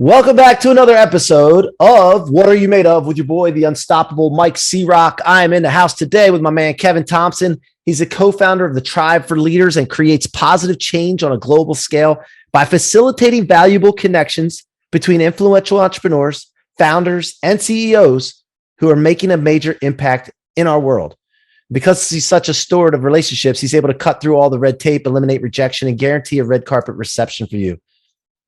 Welcome back to another episode of What Are You Made Of with your boy, the unstoppable Mike C-Roc. I am in the house today with my man, Kevin Thompson. He's a co-founder of the Tribe for Leaders and creates positive change on a global scale by facilitating valuable connections between influential entrepreneurs, founders, and CEOs who are making a major impact in our world. Because he's such a steward of relationships, he's able to cut through all the red tape, eliminate rejection, and guarantee a red carpet reception for you.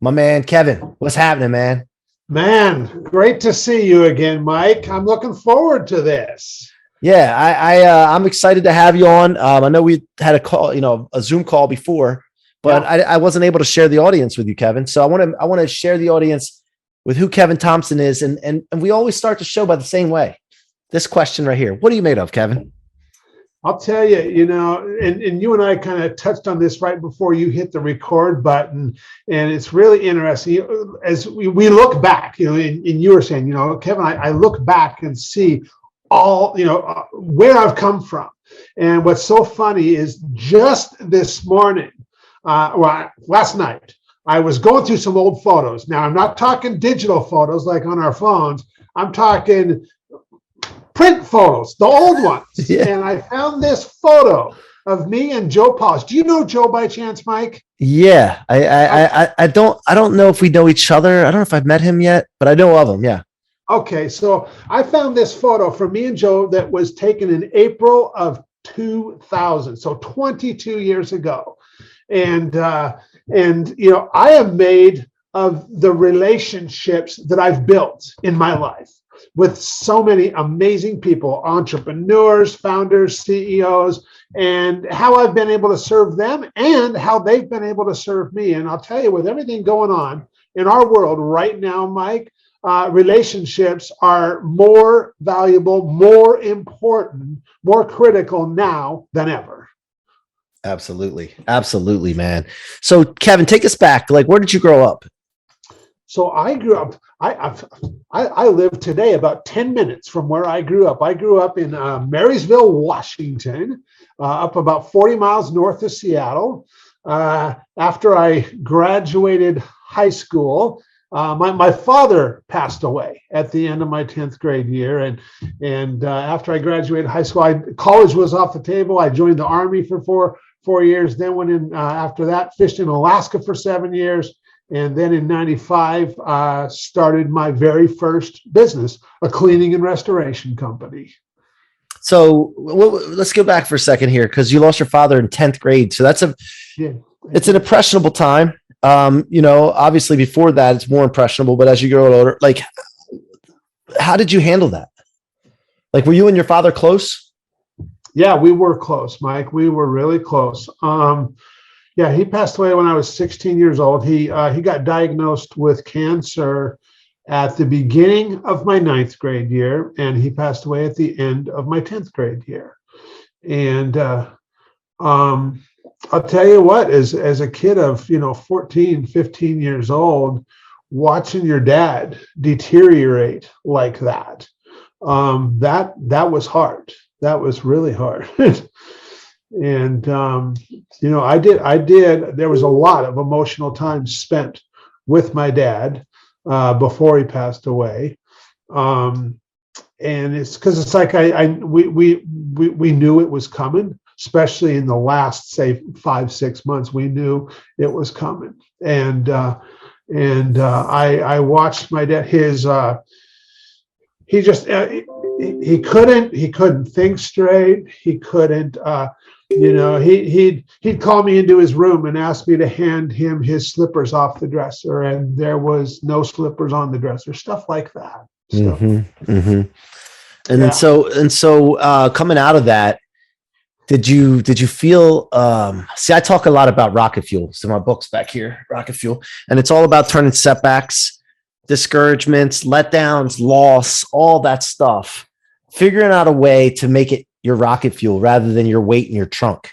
My man, Kevin, what's happening, man? Man, great to see you again, Mike. I'm looking forward to this. Yeah, I'm excited to have you on. I know we had a call, a Zoom call before, but yeah. I wasn't able to share the audience with you, Kevin. So I want to share the audience with who Kevin Thompson is, and we always start the show by the same way. This question right here: what are you made of, Kevin? I'll tell you, and you and I kind of touched on this right before you hit the record button, and it's really interesting. As we look back, and you were saying, Kevin, I look back and see all, where I've come from. And what's so funny is just this morning, last night, I was going through some old photos. Now, I'm not talking digital photos like on our phones. I'm talking print photos, the old ones. Yeah. And I found this photo of me and Joe Polish. Do you know Joe by chance, Mike? Yeah, I don't know if we know each other. I don't know if I've met him yet, but I know of him. Yeah. Okay, so I found this photo from me and Joe that was taken in April of 2000, so 22 years ago, and I am made of the relationships that I've built in my life with so many amazing people, entrepreneurs, founders, CEOs, and how I've been able to serve them and how they've been able to serve me. And I'll tell you, with everything going on in our world right now, Mike, relationships are more valuable, more important, more critical now than ever. Absolutely. Absolutely, man. So Kevin, take us back. Like, where did you grow up? So I grew up, I live today about 10 minutes from where I grew up. I grew up in Marysville, Washington, up about 40 miles north of Seattle. After I graduated high school, my father passed away at the end of my 10th grade year. And after I graduated high school, college was off the table. I joined the Army for four years, then went in after that, fished in Alaska for 7 years. And then in 95, started my very first business, a cleaning and restoration company. So let's go back for a second here, because you lost your father in 10th grade. So it's an impressionable time. Obviously before that, it's more impressionable, but as you grow older, like, how did you handle that? Like, were you and your father close? Yeah, we were close, Mike. We were really close. Yeah, he passed away when I was 16 years old. He got diagnosed with cancer at the beginning of my 9th grade year, and he passed away at the end of my 10th grade year. And I'll tell you what, as a kid of 14, 15 years old, watching your dad deteriorate like that, that was hard. That was really hard. And, I did, there was a lot of emotional time spent with my dad, before he passed away. And it's because it's like, we knew it was coming, especially in the last, say, 5-6 months, we knew it was coming. And I watched my dad, he couldn't think straight. He couldn't, he'd call me into his room and ask me to hand him his slippers off the dresser, and there was no slippers on the dresser, stuff like that. Mm-hmm, mm-hmm. And then so coming out of that, did you feel, I talk a lot about rocket fuel. So my book's back here, Rocket Fuel, and it's all about turning setbacks, discouragements, letdowns, loss, all that stuff, figuring out a way to make it your rocket fuel rather than your weight in your trunk,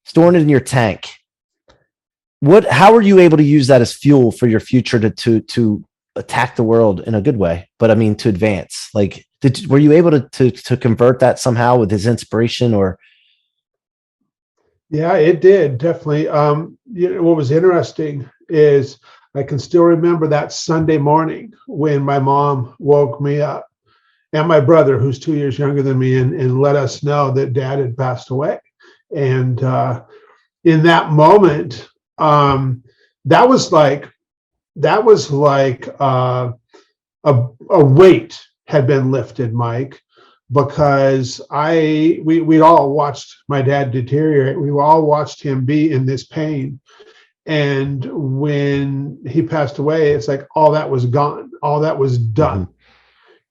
storing it in your tank. How were you able to use that as fuel for your future to attack the world in a good way, but I mean, to advance? Like, were you able to convert that somehow with his inspiration? Or Yeah, it did, definitely. What was interesting is I can still remember that Sunday morning when my mom woke me up and my brother, who's 2 years younger than me, and let us know that Dad had passed away. And in that moment, that was like a weight had been lifted, Mike, because we'd all watched my dad deteriorate. We all watched him be in this pain. And when he passed away, it's like all that was gone, all that was done.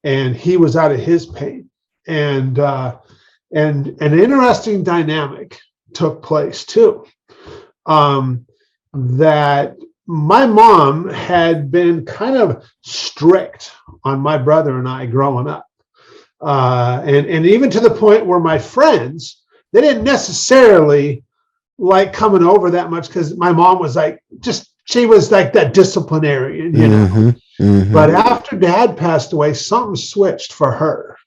And he was out of his pain. And an interesting dynamic took place too. That my mom had been kind of strict on my brother and I growing up. And even to the point where my friends, they didn't necessarily like coming over that much because my mom was like, she was like that disciplinarian, you know. But after Dad passed away, something switched for her.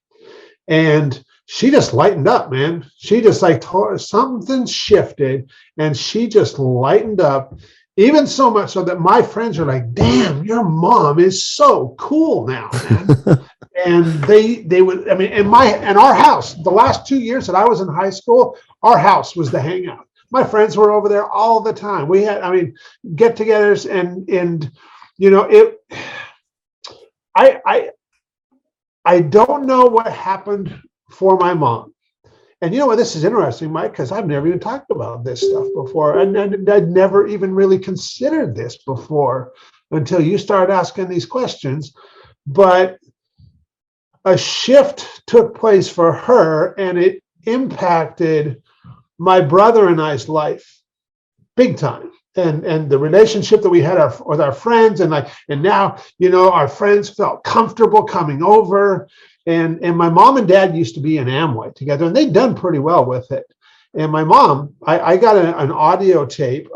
And she just lightened up, man. She just like something shifted and she just lightened up, even so much so that my friends are like, damn, your mom is so cool now, man. And they would, I mean, and our house, the last 2 years that I was in high school, our house was the hangout. My friends were over there all the time. We had, I mean, get-togethers and you know, I don't know what happened for my mom. And you know what, this is interesting, Mike, because I've never even talked about this stuff before. And I'd never even really considered this before until you started asking these questions. But a shift took place for her and it impacted my brother and I's life big time. And the relationship that we had with our friends, and now, you know, our friends felt comfortable coming over. And my mom and Dad used to be in Amway together, and they'd done pretty well with it. And my mom, I got an audio tape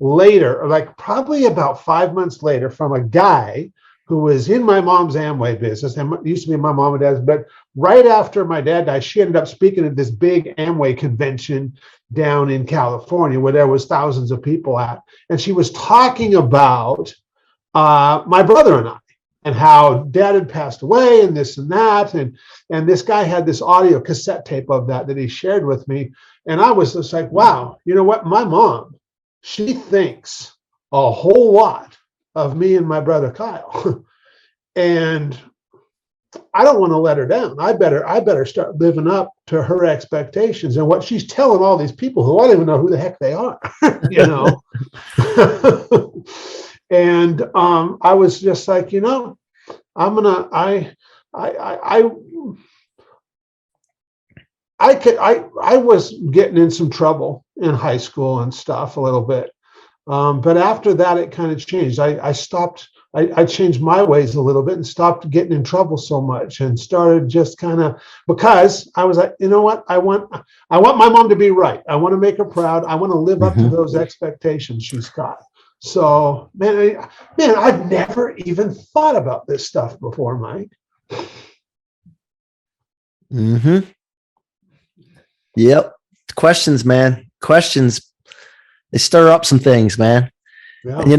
later, like probably about 5 months later, from a guy who was in my mom's Amway business, and it used to be my mom and dad's, but right after my dad died, she ended up speaking at this big Amway convention down in California where there was thousands of people at. And she was talking about my brother and I, and how Dad had passed away and this and that. And this guy had this audio cassette tape of that he shared with me. And I was just like, wow, you know what? My mom, she thinks a whole lot of me and my brother Kyle. And I don't want to let her down. I better start living up to her expectations and what she's telling all these people who I don't even know who the heck they are, you know. And I was just like, you know, I was getting in some trouble in high school and stuff a little bit. But after that, it kind of changed. I changed my ways a little bit and stopped getting in trouble so much and started just kind of, because I was like, you know what? I want my mom to be right. I want to make her proud. I want to live up to those expectations she's got. So, man, I've never even thought about this stuff before, Mike. Yep. Questions, man. Questions. They stir up some things, man. Yeah. And you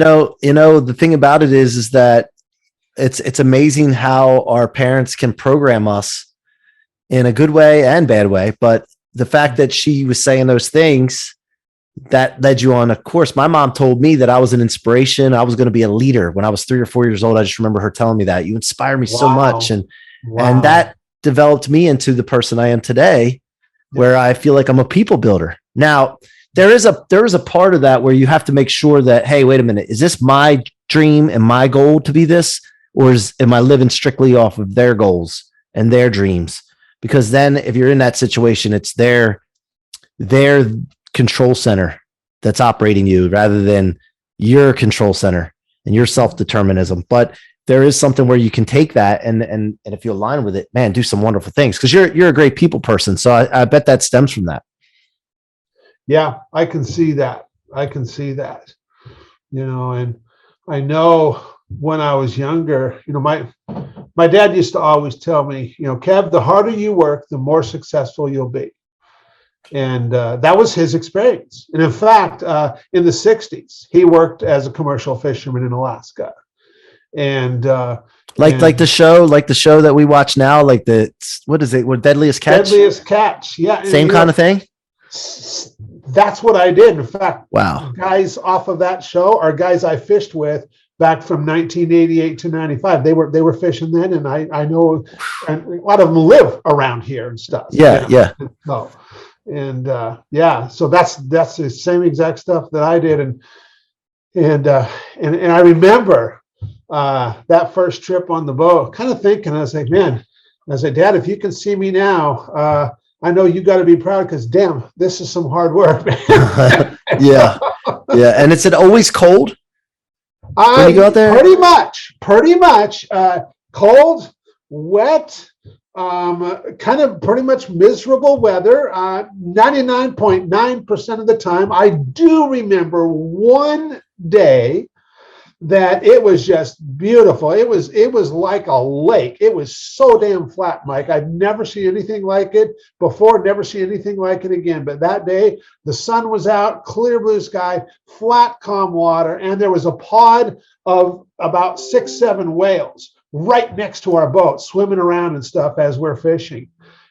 know, the thing about it is that it's amazing how our parents can program us in a good way and bad way. But the fact that she was saying those things, that led you on a course. My mom told me that I was an inspiration. I was going to be a leader when I was 3 or 4 years old. I just remember her telling me that. You inspire me so much. And that developed me into the person I am today, where I feel like I'm a people builder. Now, there is a part of that where you have to make sure that, hey, wait a minute, is this my dream and my goal to be this? Or am I living strictly off of their goals and their dreams? Because then if you're in that situation, it's their control center that's operating you rather than your control center and your self-determinism. But there is something where you can take that and if you align with it, man, do some wonderful things, because you're a great people person. So I bet that stems from that. Yeah, I can see that. You know, and I know when I was younger, you know, my dad used to always tell me, you know, Kev, the harder you work, the more successful you'll be. And that was his experience. And in fact, in the 60s, he worked as a commercial fisherman in Alaska. And like the show that we watch now, like what is it? What, Deadliest Catch? Deadliest Catch. Yeah. Same kind of thing. That's what I did. In fact, wow. Guys off of that show are guys I fished with back from 1988 to 95. They were fishing then, and I know a lot of them live around here and stuff. Yeah, yeah. So, and so that's the same exact stuff that I did, and I remember that first trip on the boat, kind of thinking, I was like, man, I said, Dad, if you can see me now, I know you got to be proud because damn, this is some hard work, man. Yeah, yeah. And is it always cold when you go out there? Pretty much, cold, wet, kind of pretty much miserable weather. 99.9% of the time. I do remember one day that it was just beautiful. It was like a lake. It was so damn flat, Mike. I've never seen anything like it before, never see anything like it again. But that day, the sun was out, clear blue sky, flat, calm water, and there was a pod of about 6-7 whales right next to our boat, swimming around and stuff as we're fishing.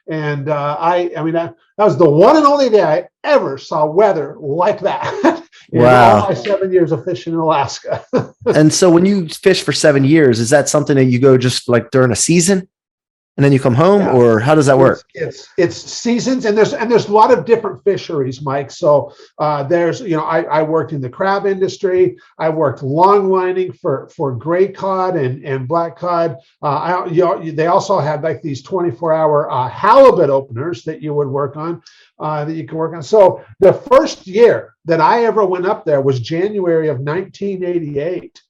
And that was the one and only day I ever saw weather like that. Wow. All my 7 years of fishing in Alaska. And so when you fish for 7 years, is that something that you go just like during a season and then you come home, or how does that work? It's seasons, and there's a lot of different fisheries, Mike. So there's, I worked in the crab industry. I worked long lining for gray cod and black cod. They also had like these 24-hour halibut openers that you would work on, that you can work on. So the first year that I ever went up there was January of 1988.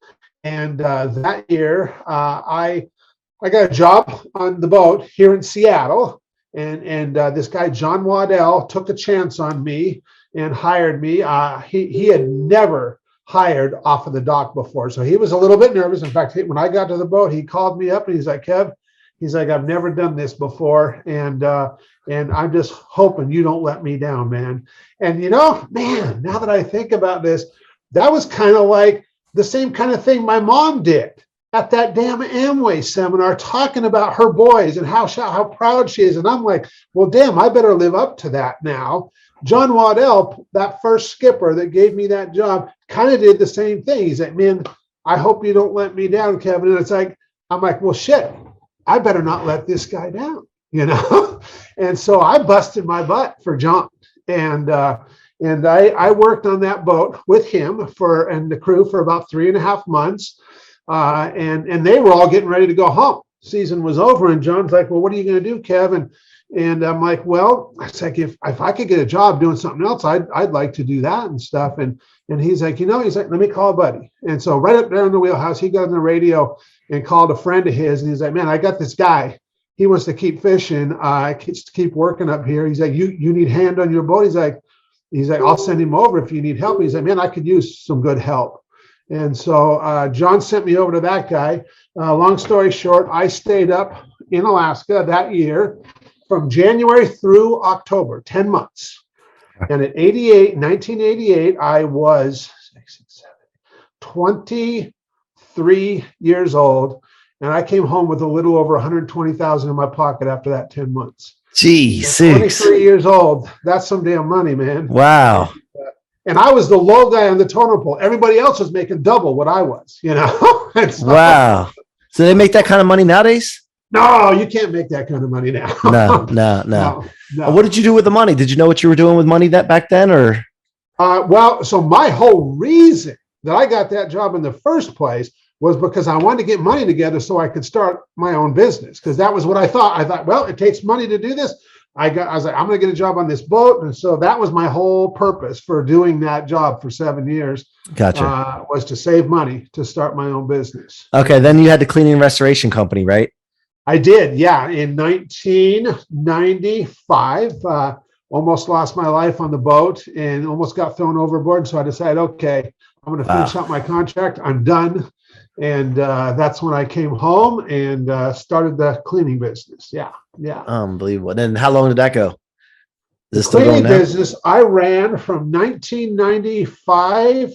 And that year, I got a job on the boat here in Seattle, and this guy, John Waddell, took a chance on me and hired me. He had never hired off of the dock before, so he was a little bit nervous. In fact, when I got to the boat, he called me up and he's like, Kev, he's like, I've never done this before, and I'm just hoping you don't let me down, man. And man, now that I think about this, that was kind of like the same kind of thing my mom did at that damn Amway seminar, talking about her boys and how proud she is. And I'm like, well, damn, I better live up to that now. John Waddell, that first skipper that gave me that job, kind of did the same thing. He's like, man, I hope you don't let me down, Kevin. And it's like, I'm like, well, shit, I better not let this guy down, And so I busted my butt for John. And I worked on that boat with him and the crew for about 3.5 months. And they were all getting ready to go home. Season was over, and John's like, well, what are you going to do, Kevin? And I'm like, well, it's like, if I could get a job doing something else, I'd like to do that and stuff. And he's like, let me call a buddy. And so right up there in the wheelhouse, he got on the radio and called a friend of his. And he's like, man, I got this guy. He wants to keep fishing. Keep working up here. He's like, you need hand on your boat. He's like, I'll send him over if you need help. He's like, man, I could use some good help. And so John sent me over to that guy. Long story short, I stayed up in Alaska that year from January through October, 10 months. And at 1988, I was 23 years old. And I came home with a little over 120,000 in my pocket after that 10 months. Geez, 23 years old. That's some damn money, man. Wow. And I was the low guy on the totem pole. Everybody else was making double what I was, So, wow. So they make that kind of money nowadays? No, you can't make that kind of money now. No. What did you do with the money? Did you know what you were doing with money that back then, or? So my whole reason that I got that job in the first place was because I wanted to get money together so I could start my own business. Because that was what I thought. I thought, well, it takes money to do this. I was like, I'm going to get a job on this boat. And so that was my whole purpose for doing that job for 7 years. Gotcha. Was to save money to start my own business. Okay. Then you had the cleaning and restoration company, right? I did. Yeah. In 1995, almost lost my life on the boat and almost got thrown overboard. So I decided, okay, I'm going to finish out my contract. I'm done. And that's when I came home and started the cleaning business. Yeah. Unbelievable. And then how long did that go? Is it The still going cleaning now? business I ran from 1995.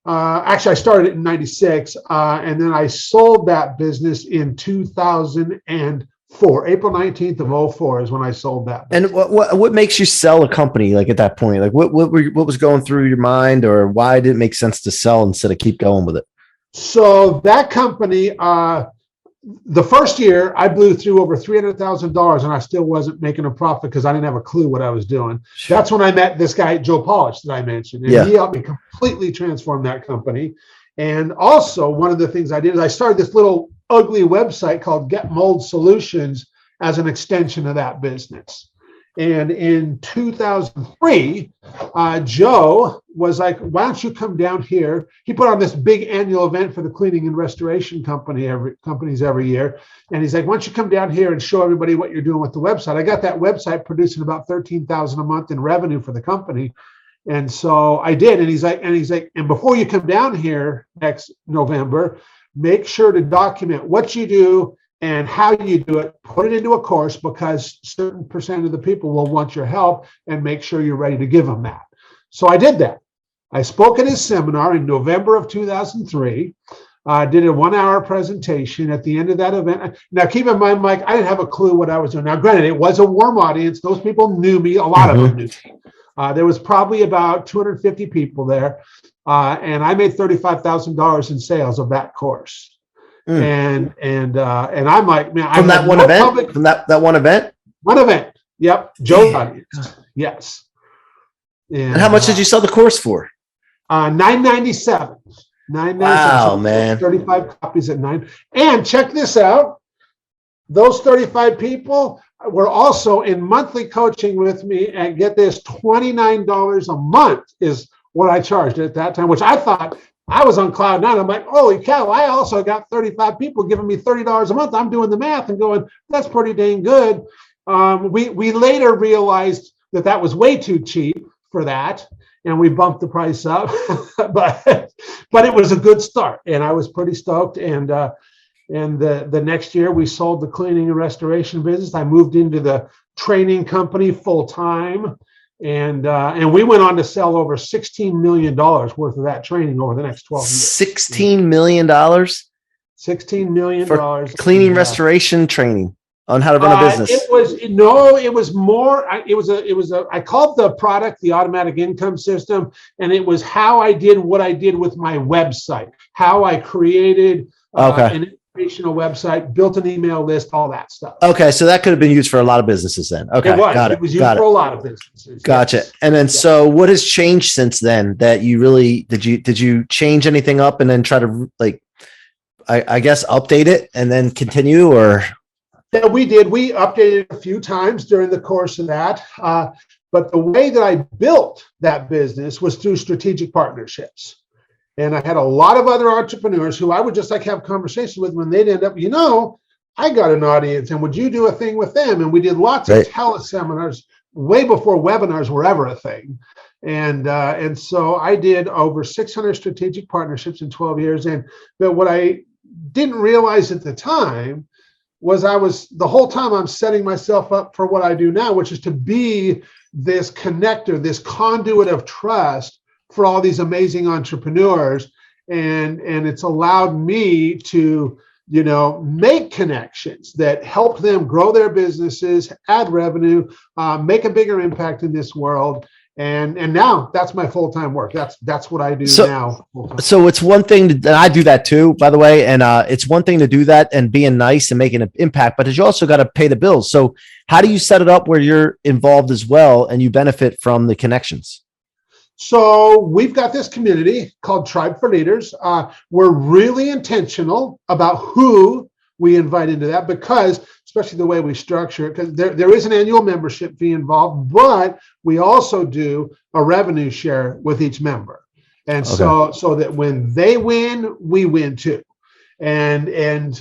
Actually, I started it in 96, and then I sold that business in 2004. April 19th of '04 is when I sold that business. And what makes you sell a company like at that point? Like what was going through your mind, or why did it make sense to sell instead of keep going with it? So that company, the first year I blew through over $300,000 and I still wasn't making a profit because I didn't have a clue what I was doing. That's when I met this guy, Joe Polish, that I mentioned. And he helped me completely transform that company. And also one of the things I did is I started this little ugly website called Get Mold Solutions as an extension of that business. And in 2003, Joe was like, why don't you come down here? He put on this big annual event for the cleaning and restoration companies every year. And he's like, why don't you come down here and show everybody what you're doing with the website? I got that website producing about $13,000 a month in revenue for the company. And so I did. And he's like, and before you come down here next November, make sure to document what you do and how you do it, put it into a course because certain percent of the people will want your help, and make sure you're ready to give them that. So I did that. I spoke at his seminar in November of 2003. Did a 1-hour presentation at the end of that event. Now, keep in mind, Mike, I didn't have a clue what I was doing. Now, granted, it was a warm audience. Those people knew me. A lot of them knew me. There was probably about 250 people there. And I made $35,000 in sales of that course. And I'm like, man, from that one event, from that one event, Yep. Joe audience. Yes. And how much did you sell the course for? $997. Wow, man. 35 copies at $9. And check this out. Those 35 people were also in monthly coaching with me, and get this, $29 a month is what I charged at that time, which I thought I was on cloud nine. I'm like, holy cow, I also got 35 people giving me $30 a month. I'm doing the math and going, that's pretty dang good. We later realized that was way too cheap for that, and we bumped the price up. but it was a good start, and I was pretty stoked. And the next year we sold the cleaning and restoration business. I moved into the training company full time. And we went on to sell over $16 million worth of that training over the next 12 years. $16 million? $16 million for cleaning restoration training on how to run a business. It was more. I called the product the automatic income system, and it was how I did what I did with my website, how I created an informational website, built an email list, all that stuff. Okay, so that could have been used for a lot of businesses then. Okay, got it. It was used for a lot of businesses. Gotcha. Yes. And then, so what has changed since then that you really, did you change anything up and then try to, like, I guess, update it and then continue, or? Yeah, we did. We updated a few times during the course of that. But the way that I built that business was through strategic partnerships. And I had a lot of other entrepreneurs who I would just like have conversations with when they'd end up, I got an audience, and would you do a thing with them? And we did lots of teleseminars way before webinars were ever a thing. And so I did over 600 strategic partnerships in 12 years. But what I didn't realize at the time was the whole time I'm setting myself up for what I do now, which is to be this connector, this conduit of trust for all these amazing entrepreneurs. And it's allowed me to, make connections that help them grow their businesses, add revenue, make a bigger impact in this world. And now that's my full-time work. That's what I do now. So it's one thing and I do that too, by the way. And it's one thing to do that and being nice and making an impact, but you also got to pay the bills. So how do you set it up where you're involved as well and you benefit from the connections? So we've got this community called Tribe for Leaders. We're really intentional about who we invite into that, because especially the way we structure it, because there is an annual membership fee involved, but we also do a revenue share with each member. And so that when they win, we win too. And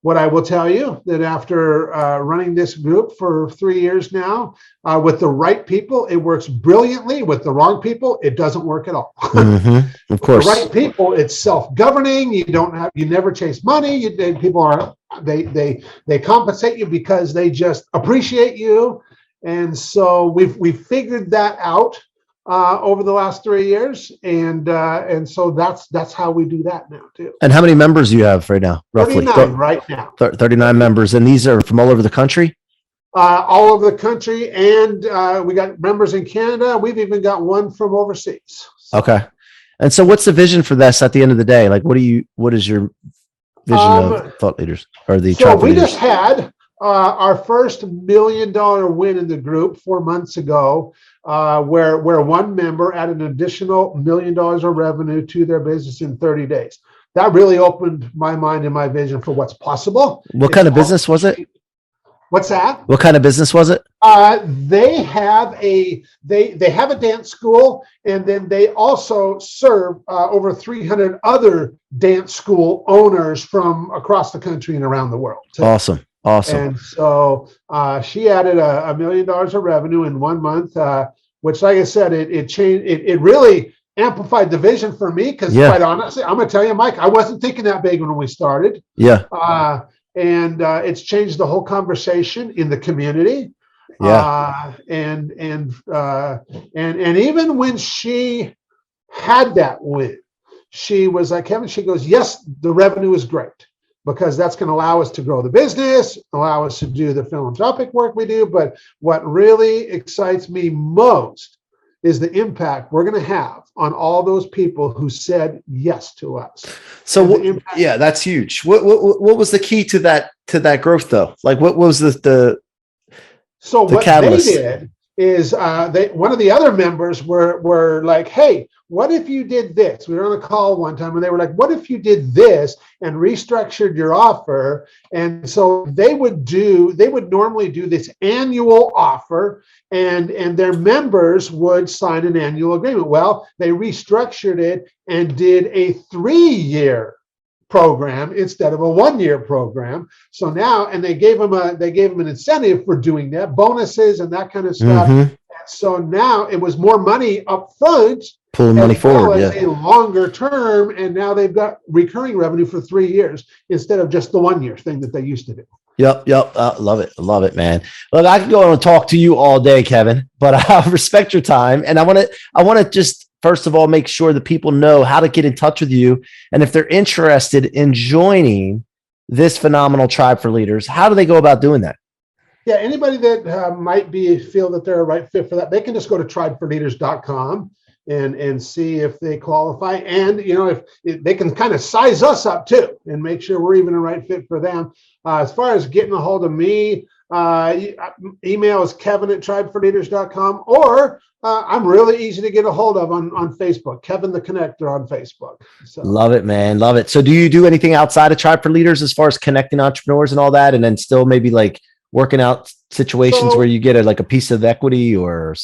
what I will tell you that after running this group for 3 years now, with the right people, it works brilliantly. With the wrong people, it doesn't work at all. Of course. The right people, it's self-governing. You never chase money. People are, they compensate you because they just appreciate you. And so we've figured that out over the last 3 years, and so that's how we do that now too. And how many members do you have right now? Roughly 39 right now. 39 members, and these are from all over the country. All over the country, and we got members in Canada. We've even got one from overseas. Okay. And so what's the vision for this at the end of the day? Like, what is your vision of thought leaders or the so tribe we leaders? just had our first $1 million win in the group 4 months ago, where one member added an additional $1 million of revenue to their business in 30 days. That really opened my mind and my vision for what's possible. What kind of business was it? What's that? What kind of business was it? They have a dance school, and then they also serve over 300 other dance school owners from across the country and around the world. Awesome. And so she added $1 million of revenue in 1 month, which, like I said, it changed. It really amplified the vision for me because, quite honestly, I'm going to tell you, Mike, I wasn't thinking that big when we started. Yeah. And it's changed the whole conversation in the community. Yeah. And even when she had that win, she was like, Kevin, she goes, yes, the revenue is great because that's going to allow us to grow the business, allow us to do the philanthropic work we do. But what really excites me most is the impact we're going to have on all those people who said yes to us. So that's huge. What was the key to that growth though? Like what was the catalyst? They did is one of the other members were like, hey, what if you did this? We were on a call one time and they were like, what if you did this and restructured your offer? And so they would normally do this annual offer and their members would sign an annual agreement. Well, they restructured it and did a 3-year program instead of a 1-year program. So now, and they gave them an incentive for doing that, bonuses and that kind of stuff. Mm-hmm. And so now it was more money up front, pulling money forward, a longer term, and now they've got recurring revenue for 3 years instead of just the 1-year thing that they used to do. Yep. Love it, man. Look, I could go on and talk to you all day, Kevin, but I respect your time, and I want to just first of all make sure that people know how to get in touch with you, and if they're interested in joining this phenomenal tribe for leaders, how do they go about doing that? Yeah, anybody that might feel that they're a right fit for that, they can just go to tribeforleaders.com and see if they qualify. And, if they can kind of size us up too and make sure we're even a right fit for them. As far as getting a hold of me, email is kevin@tribeforleaders.com, or I'm really easy to get a hold of on Facebook, Kevin the Connector on Facebook. So. Love it, man. Love it. So do you do anything outside of Tribe for Leaders as far as connecting entrepreneurs and all that, and then still maybe like working out situations where you get a piece of equity or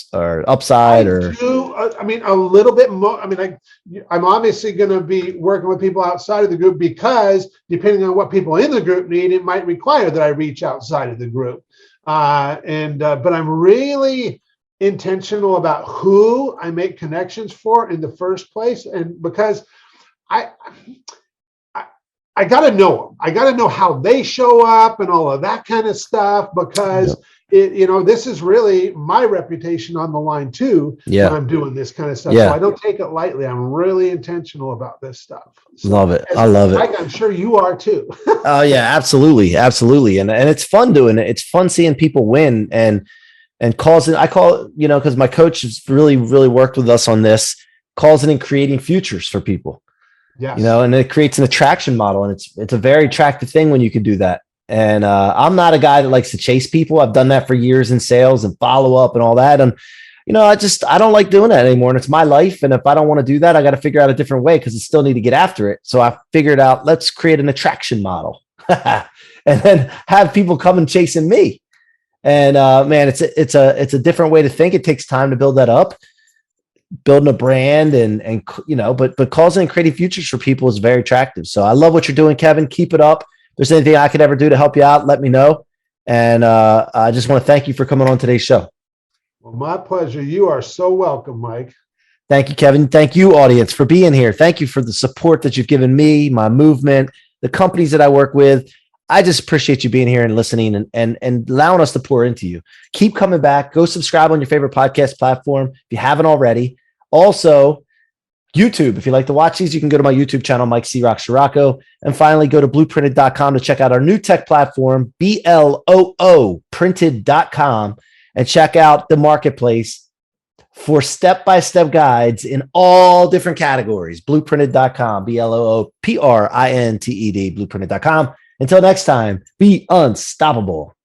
upside or a little bit more. I'm obviously going to be working with people outside of the group because depending on what people in the group need, it might require that I reach outside of the group. But I'm really intentional about who I make connections for in the first place. And because I got to know them. I got to know how they show up and all of that kind of stuff, because this is really my reputation on the line too. When I'm doing this kind of stuff. So I don't take it lightly. I'm really intentional about this stuff. So, love it. I love it. Mike, I'm sure you are too. Oh yeah, absolutely. Absolutely. And it's fun doing it. It's fun seeing people win and causing, I call it, because my coach has really, really worked with us on this, causing and creating futures for people. Yes. And it creates an attraction model, and it's a very attractive thing when you can do that. And I'm not a guy that likes to chase people. I've done that for years in sales and follow up and all that. And, I don't like doing that anymore. And it's my life. And if I don't want to do that, I got to figure out a different way because I still need to get after it. So I figured out, let's create an attraction model and then have people come and chasing me. And man, it's a different way to think. It takes time to build that up. Building a brand but causing and creating futures for people is very attractive. So I love what you're doing, Kevin. Keep it up. If there's anything I could ever do to help you out, let me know. And I just want to thank you for coming on today's show. Well, my pleasure. You are so welcome, Mike. Thank you, Kevin. Thank you, audience, for being here. Thank you for the support that you've given me, my movement, the companies that I work with. I just appreciate you being here and listening and allowing us to pour into you. Keep coming back. Go subscribe on your favorite podcast platform if you haven't already. Also, YouTube. If you like to watch these, you can go to my YouTube channel, Mike C-Roc Ciorrocco. And finally, go to blueprinted.com to check out our new tech platform, BLOO printed.com, and check out the marketplace for step-by-step guides in all different categories. Blueprinted.com, BLOO PRINTED, blueprinted.com. Until next time, be unstoppable.